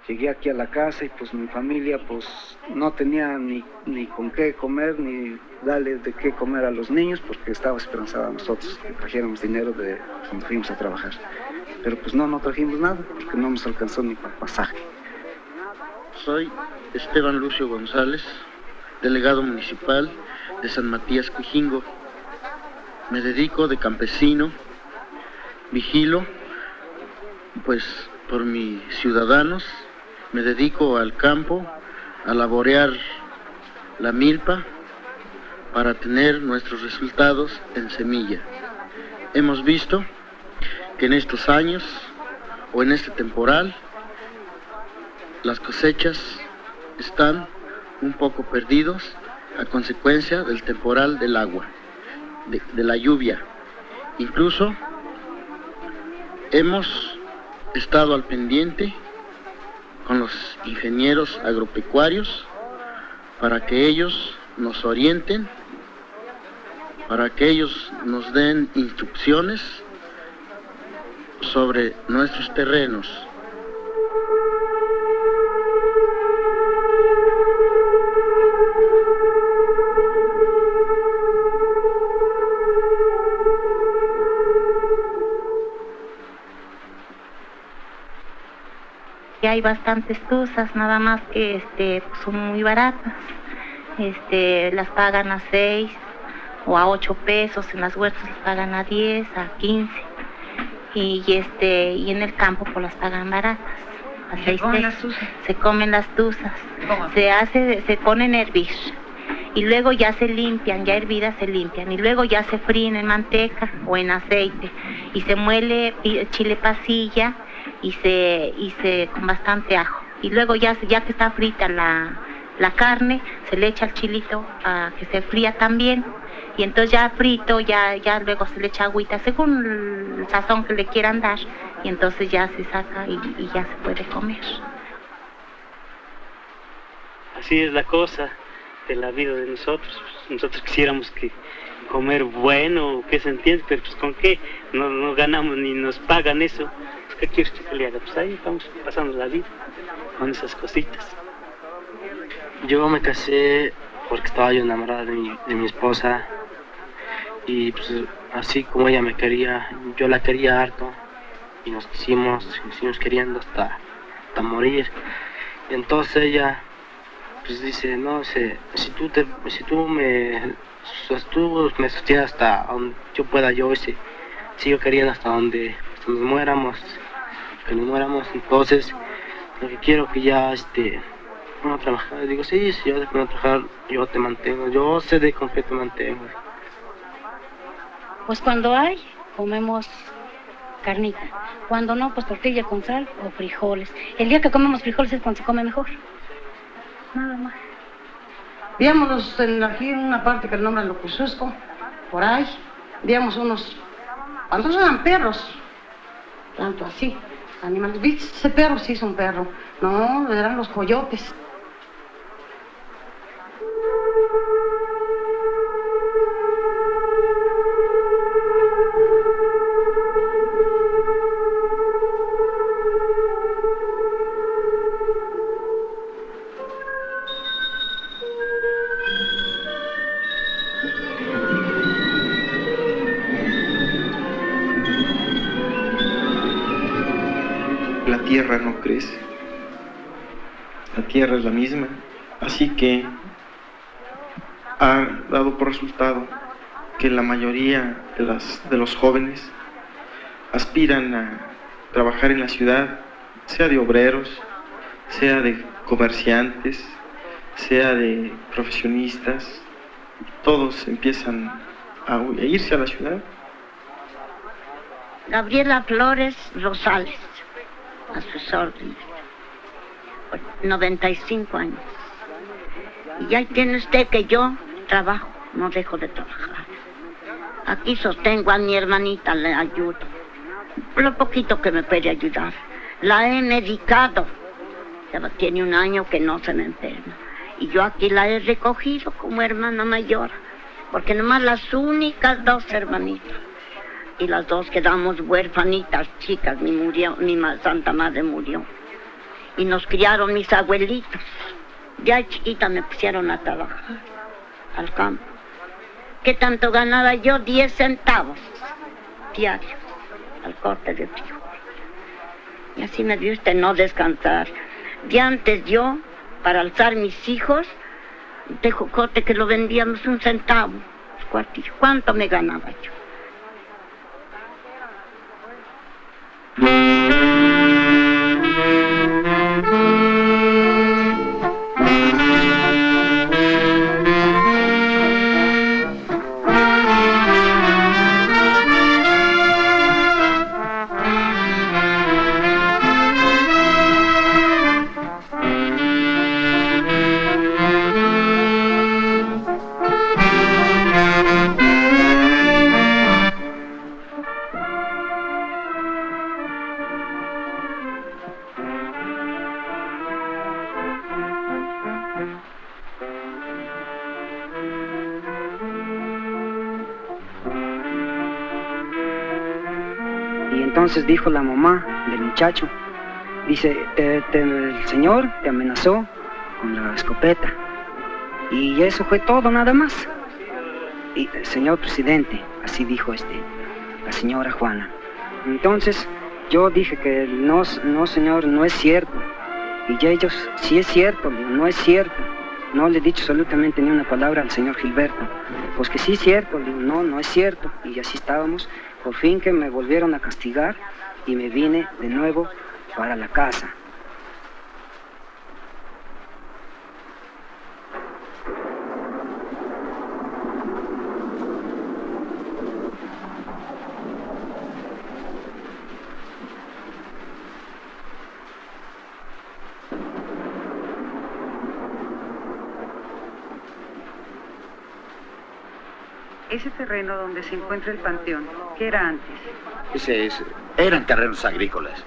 Llegué aquí a la casa y pues mi familia pues no tenía ni con qué comer, ni darle de qué comer a los niños, porque estaba esperanzada a nosotros que trajéramos dinero de cuando fuimos a trabajar. Pero pues no trajimos nada, porque no nos alcanzó ni para pasaje. Soy Esteban Lucio González, delegado municipal de San Matías Quijingo. Me dedico de campesino, vigilo pues por mis ciudadanos. Me dedico al campo, a laborear la milpa para tener nuestros resultados en semilla. Hemos visto que en estos años o en este temporal las cosechas están un poco perdidos a consecuencia del temporal del agua, de la lluvia. Incluso hemos estado al pendiente con los ingenieros agropecuarios para que ellos nos orienten, para que ellos nos den instrucciones sobre nuestros terrenos. Hay bastantes tuzas, nada más que pues son muy baratas. Las pagan a 6 o a 8 pesos, en las huertas las pagan a 10, a 15. Y en el campo pues las pagan baratas, a 6 pesos. Se comen las tuzas. Se ponen a hervir. Y luego ya se limpian, ya hervidas se limpian. Y luego ya se fríen en manteca o en aceite. Y se muele chile pasilla y se con bastante ajo. Y luego ya que está frita la carne, se le echa el chilito a que se fría también. Y entonces ya frito, ya luego se le echa agüita según el sazón que le quieran dar. Y entonces ya se saca y ya se puede comer. Así es la cosa de la vida de nosotros. Nosotros quisiéramos que comer bueno, ¿qué se entiende? Pero pues con qué, no ganamos ni nos pagan eso. ¿Qué quieres que le haga? Pues ahí estamos pasando la vida con esas cositas. Yo me casé porque estaba yo enamorada de mi esposa, y pues así como ella me quería, yo la quería harto, y nos seguimos queriendo hasta morir. Y entonces ella pues dice, no sé, si tú me sostienes hasta donde yo pueda, yo sigo queriendo hasta donde nos muéramos, entonces lo que quiero que ya no trabajar. Digo, sí, yo dejo de trabajar, yo te mantengo, yo sé de con qué te mantengo. Pues cuando hay, comemos carnita. Cuando no, pues tortilla con sal o frijoles. El día que comemos frijoles es cuando se come mejor. Nada más. Digamos, aquí en una parte que el nombre es Locuzusco, por ahí, digamos cuando eran perros, tanto así, animales. ¿Viste ese perro? Sí, es un perro. No, eran los coyotes. La tierra no crece. La tierra es la misma Así que ha dado por resultado que la mayoría de los jóvenes aspiran a trabajar en la ciudad, sea de obreros, sea de comerciantes, sea de profesionistas. Todos empiezan a irse a la ciudad. Gabriela Flores Rosales, a sus órdenes, 95 años. Y ahí tiene usted que yo trabajo, no dejo de trabajar. Aquí sostengo a mi hermanita, le ayudo. Lo poquito que me puede ayudar. La he medicado. Ya tiene un año que no se me enferma. Y yo aquí la he recogido como hermana mayor. Porque nomás las únicas 2 hermanitas. Y las 2 quedamos huérfanitas, chicas. Mi santa madre murió. Y nos criaron mis abuelitos. Ya chiquita me pusieron a trabajar al campo. ¿Qué tanto ganaba yo? 10 centavos diarios al corte de frijol. Y así me dio usted no descansar. De antes yo, para alzar mis hijos, de jocote que lo vendíamos 1 centavo, el cuartillo. ¿Cuánto me ganaba yo? Entonces dijo la mamá del muchacho, dice, el señor te amenazó con la escopeta. Y eso fue todo, nada más. Y señor presidente, así dijo la señora Juana. Entonces yo dije que no señor, no es cierto. Y ya ellos, sí es cierto, no es cierto. No le he dicho absolutamente ni una palabra al señor Gilberto. Pues que sí es cierto, digo, no es cierto. Y así estábamos. Por fin que me volvieron a castigar y me vine de nuevo para la casa. Ese terreno donde se encuentra el panteón, ¿qué era antes? Eran terrenos agrícolas.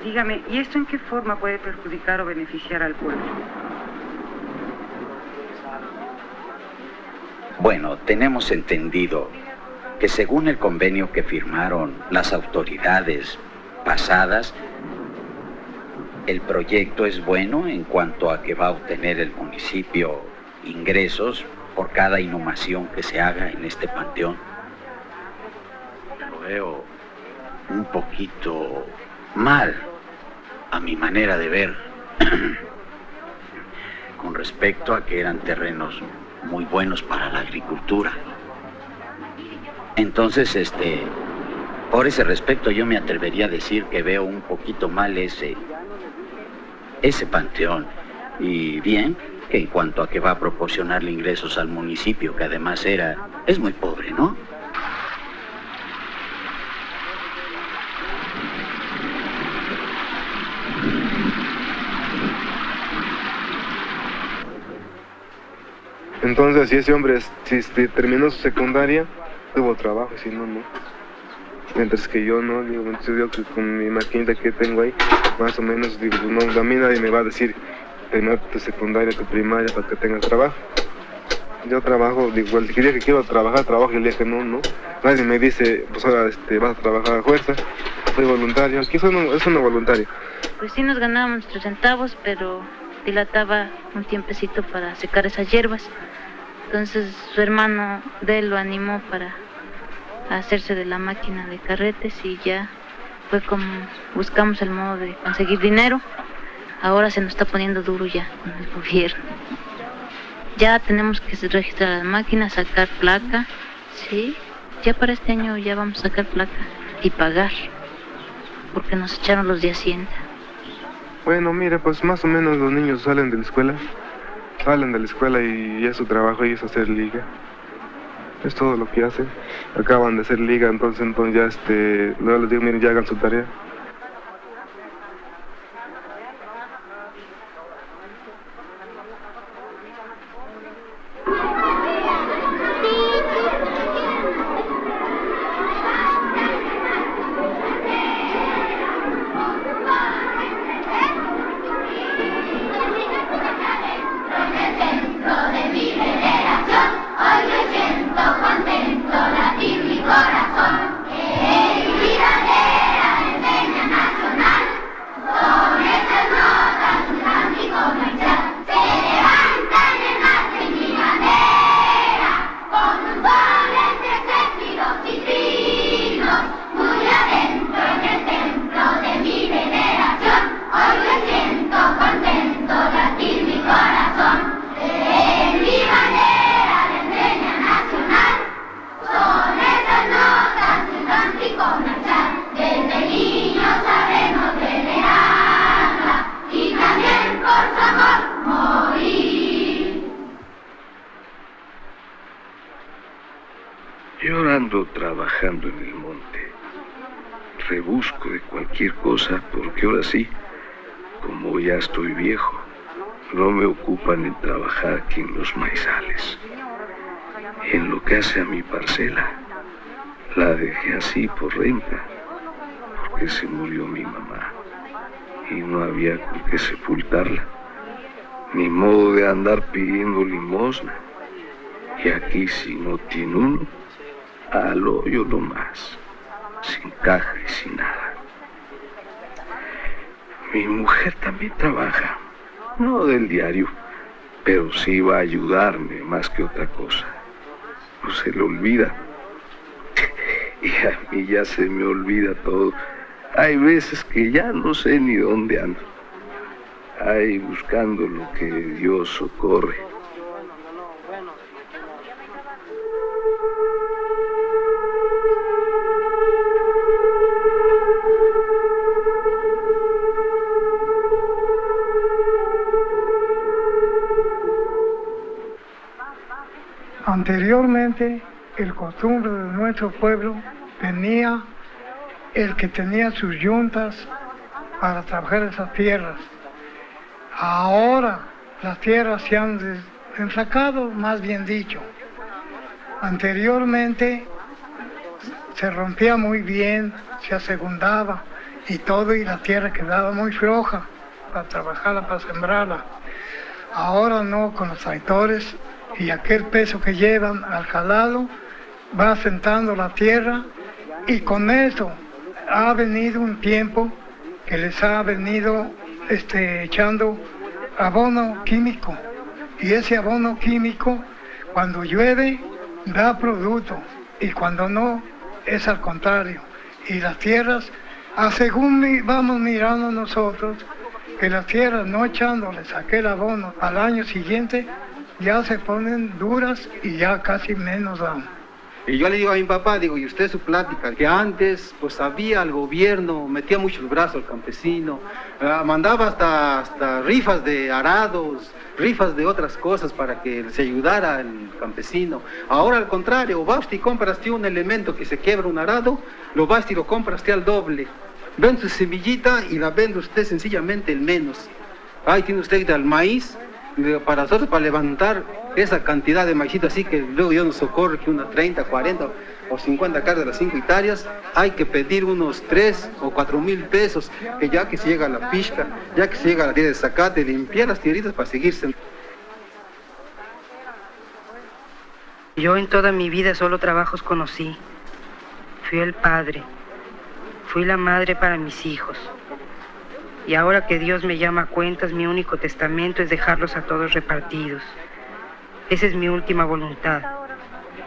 Dígame, ¿y esto en qué forma puede perjudicar o beneficiar al pueblo? Bueno, tenemos entendido que según el convenio que firmaron las autoridades pasadas, el proyecto es bueno en cuanto a que va a obtener el municipio ingresos por cada inhumación que se haga en este panteón. Lo veo un poquito mal, a mi manera de ver, con respecto a que eran terrenos muy buenos para la agricultura. Entonces, por ese respecto yo me atrevería a decir que veo un poquito mal ese panteón. Y bien, que en cuanto a que va a proporcionarle ingresos al municipio, que además es muy pobre, ¿no? Entonces, si ese hombre terminó su secundaria, tuvo trabajo, si no, no. Mientras que yo no, digo, yo que con mi maquinita que tengo ahí, más o menos, digo, no, a mí nadie me va a decir, terminar tu secundaria, tu primaria, para que tengas trabajo. Yo trabajo, digo, el día que quiero trabajar, trabajo, y el día que no. Nadie me dice, pues ahora vas a trabajar a fuerza, soy voluntario. Aquí es una voluntaria. Pues sí nos ganábamos nuestros centavos, pero dilataba un tiempecito para secar esas hierbas. Entonces su hermano de él lo animó para hacerse de la máquina de carretes y ya fue como buscamos el modo de conseguir dinero. Ahora se nos está poniendo duro ya con el gobierno. Ya tenemos que registrar la máquina, sacar placa, sí. Ya para este año ya vamos a sacar placa y pagar, porque nos echaron los de Hacienda. Bueno, mire, pues más o menos los niños salen de la escuela y ya su trabajo es hacer liga. Es todo lo que hacen. Acaban de hacer liga, entonces ya luego les digo, miren, ya hagan su tarea. Yo ando trabajando en el monte. Rebusco de cualquier cosa porque ahora sí, como ya estoy viejo, no me ocupan en trabajar aquí en los maizales. En lo que hace a mi parcela, la dejé así por renta, porque se murió mi mamá y no había con qué sepultarla. Ni modo de andar pidiendo limosna. Y aquí si no tiene uno, al hoyo nomás, sin caja y sin nada. Mi mujer también trabaja, no del diario, pero sí va a ayudarme más que otra cosa. No se le olvida. Y a mí ya se me olvida todo. Hay veces que ya no sé ni dónde ando. Ahí buscando lo que Dios socorre. Anteriormente, el costumbre de nuestro pueblo tenía el que tenía sus yuntas para trabajar esas tierras. Ahora las tierras se han enfracado, más bien dicho. Anteriormente se rompía muy bien, se asegundaba y todo, y la tierra quedaba muy floja para trabajarla, para sembrarla. Ahora no, con los tractores y aquel peso que llevan al calado, va asentando la tierra, y con eso ha venido un tiempo que les ha venido echando abono químico, y ese abono químico cuando llueve da producto y cuando no es al contrario, y las tierras, según vamos mirando nosotros, que las tierras no echándoles aquel abono al año siguiente ya se ponen duras y ya casi menos dan. Y yo le digo a mi papá, digo, y usted su plática, que antes pues había el gobierno, metía mucho el brazo al campesino, mandaba hasta rifas de arados, rifas de otras cosas para que se ayudara el campesino. Ahora al contrario, vas y compras un elemento que se quiebra un arado, lo vas y lo compras al doble. Vende su semillita y la vende usted sencillamente el menos. Ahí tiene usted el maíz, para nosotros, para levantar esa cantidad de maízito, así que luego Dios nos socorre que unas 30, 40 o 50 cargas de las 5 hectáreas, hay que pedir unos 3 o 4 mil pesos, que ya que se llega a la pizca, ya que se llega a la tierra de zacate, limpiar las tierritas para seguirse. Yo en toda mi vida solo trabajos conocí. Fui el padre, fui la madre para mis hijos. Y ahora que Dios me llama a cuentas, mi único testamento es dejarlos a todos repartidos. Esa es mi última voluntad.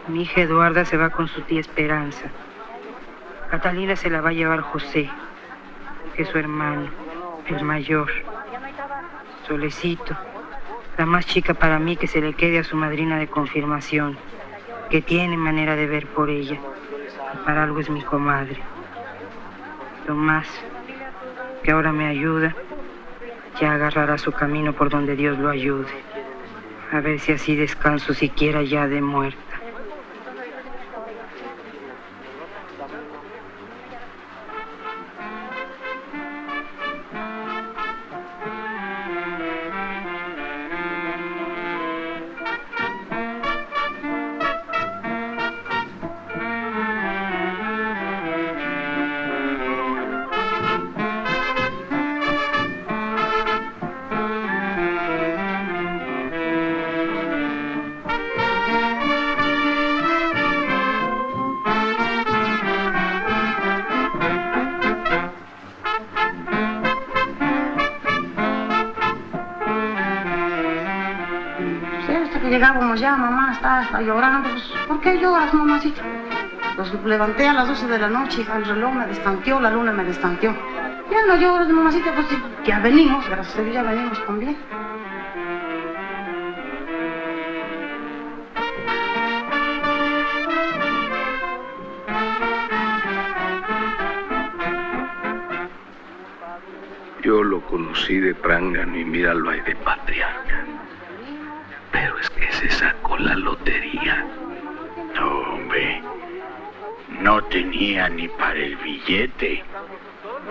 Mi hija Eduarda se va con su tía Esperanza. Catalina se la va a llevar José, que es su hermano, el mayor. Solecito, la más chica para mí, que se le quede a su madrina de confirmación, que tiene manera de ver por ella, y para algo es mi comadre. Tomás, que ahora me ayuda, ya agarrará su camino por donde Dios lo ayude. A ver si así descanso siquiera ya de muerta. Llegábamos ya, mamá está llorando. Pues, ¿por qué lloras, mamacita? Pues levanté a las 12 de la noche, el reloj me destanteó, la luna me destanteó. Ya no lloras, mamacita, pues ya venimos, gracias a Dios ya venimos con bien. Yo lo conocí de prángano y míralo ahí de patriarca. Pero es que se sacó la lotería. No, hombre, no tenía ni para el billete.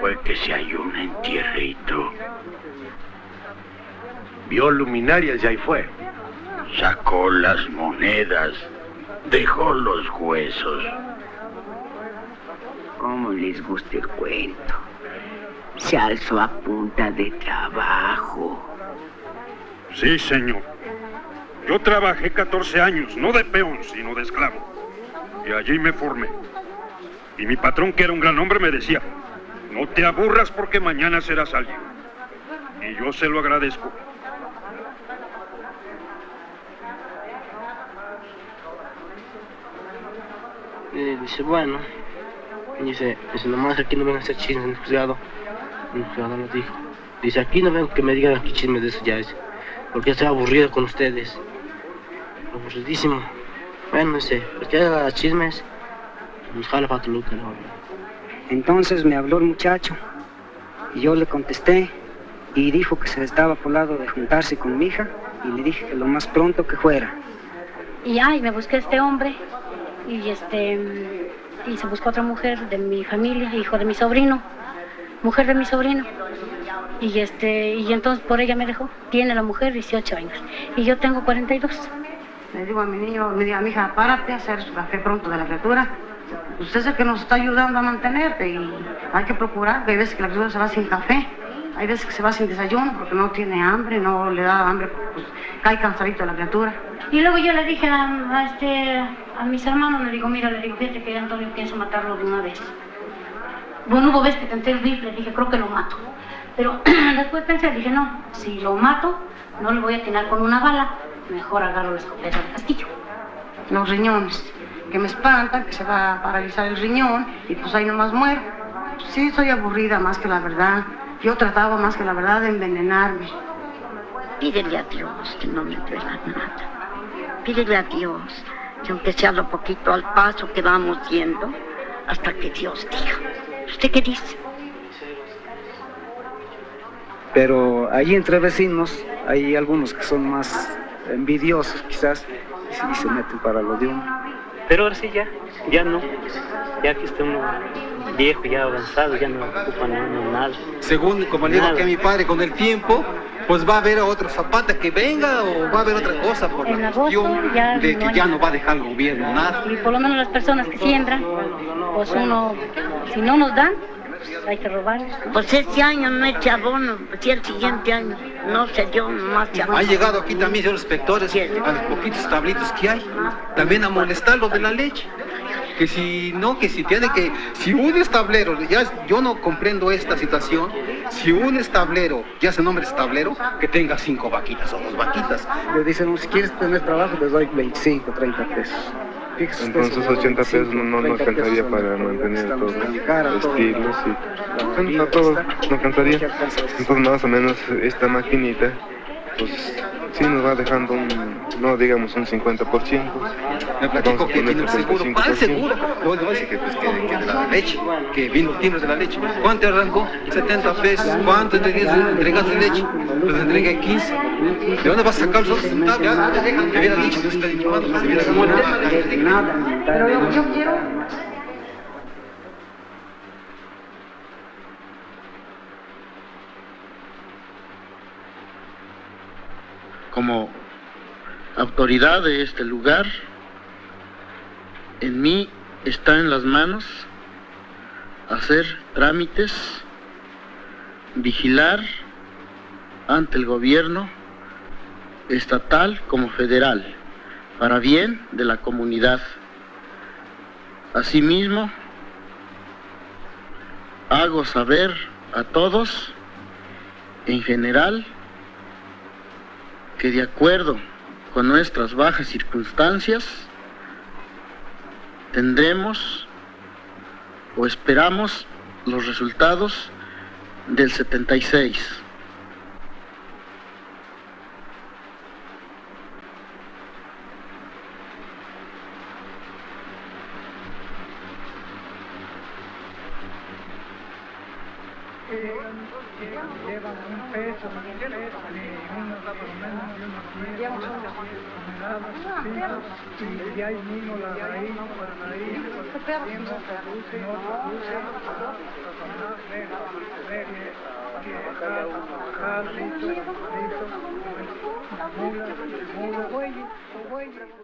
Fue que se halló un entierrito. Vio luminarias y ahí fue. Sacó las monedas, dejó los huesos. ¿Cómo les gusta el cuento? Se alzó a punta de trabajo. Sí, señor. Yo trabajé 14 años, no de peón, sino de esclavo. Y allí me formé. Y mi patrón, que era un gran hombre, me decía, no te aburras porque mañana serás alguien. Y yo se lo agradezco. Dice, bueno, dice, nomás aquí no vengan a hacer chismes en el juzgado. El juzgado nos dijo. Dice, aquí no vengan que me digan aquí chismes de eso ya, dice, porque estoy aburrido con ustedes. Aburridísimo. Bueno, dice, pues que haga chismes, nos jala para Toluca, ¿no? Entonces me habló el muchacho y yo le contesté y dijo que se estaba por lado de juntarse con mi hija y le dije que lo más pronto que fuera. Y me busqué a este hombre y se buscó otra mujer de mi familia, hijo de mi sobrino, mujer de mi sobrino. Y entonces por ella me dejó. Tiene la mujer 18 años y yo tengo 42. Le digo a mi niño, le digo a mi hija, párate a hacer su café pronto de la criatura. Usted es el que nos está ayudando a mantenerte y hay que procurar, que hay veces que la criatura se va sin café, hay veces que se va sin desayuno porque no tiene hambre, no le da hambre, pues cae cansadito la criatura. Y luego yo le dije a mis hermanos, le digo, mira, le digo, fíjate que Antonio piensa matarlo de una vez. Bueno, hubo veces que tenté el rifle, le dije, creo que lo mato. Pero después pensé, dije, no, si lo mato, no le voy a atinar con una bala, mejor agarro la escopeta del castillo. Los riñones, que me espantan, que se va a paralizar el riñón y pues ahí nomás muero. Sí, soy aburrida más que la verdad. Yo trataba más que la verdad de envenenarme. Pídele a Dios que no me duela nada. Pídele a Dios que aunque sea lo poquito al paso que vamos yendo, hasta que Dios diga. ¿Usted qué dice? Pero ahí entre vecinos hay algunos que son más envidiosos quizás y se meten para lo de uno. Pero ahora sí ya no. Ya que está uno viejo, ya avanzado, ya no ocupan nada. Según, como le digo aquí a mi padre, con el tiempo, pues va a haber otro Zapata que venga o va a haber otra cosa por la cuestión de que ya no va a dejar el gobierno nada. Y por lo menos las personas que siembran, pues uno, si no nos dan, hay que robar. Pues este año no eche abono, si el siguiente año no se dio más de abono. Han llegado aquí también los inspectores a los poquitos tablitos que hay, también a molestar lo de la leche. Que si un establero, yo no comprendo esta situación, si un establero ya se nombra establero, que tenga 5 vaquitas o 2 vaquitas. Le dicen, si quieres tener trabajo, les doy 25, 30 pesos. Entonces 80 pesos no alcanzaría para mantener todo, estilos y bueno, no todo, no alcanzaría. Entonces más o menos esta maquinita, pues sí nos va dejando no digamos un 50%. Me platico que tiene un seguro, ¿cuál seguro? Luego dice que de la leche, que vino timbres de la leche. ¿Cuánto arrancó? 70 pesos. ¿Cuánto entregaste de leche? Pues entregué 15. ¿De dónde vas a sacar los otros centavos? Me hubiera dicho, no se está informando, se hubiera dicho nada. Pero yo quiero... Como autoridad de este lugar, en mí está en las manos hacer trámites, vigilar ante el gobierno estatal como federal, para bien de la comunidad. Asimismo, hago saber a todos, en general, que de acuerdo con nuestras bajas circunstancias, tendremos o esperamos los resultados del 76. Llevan un peso, y uno da por lo menos y uno tiene y hay uno la raíz, por ahí, tiempo, no produce,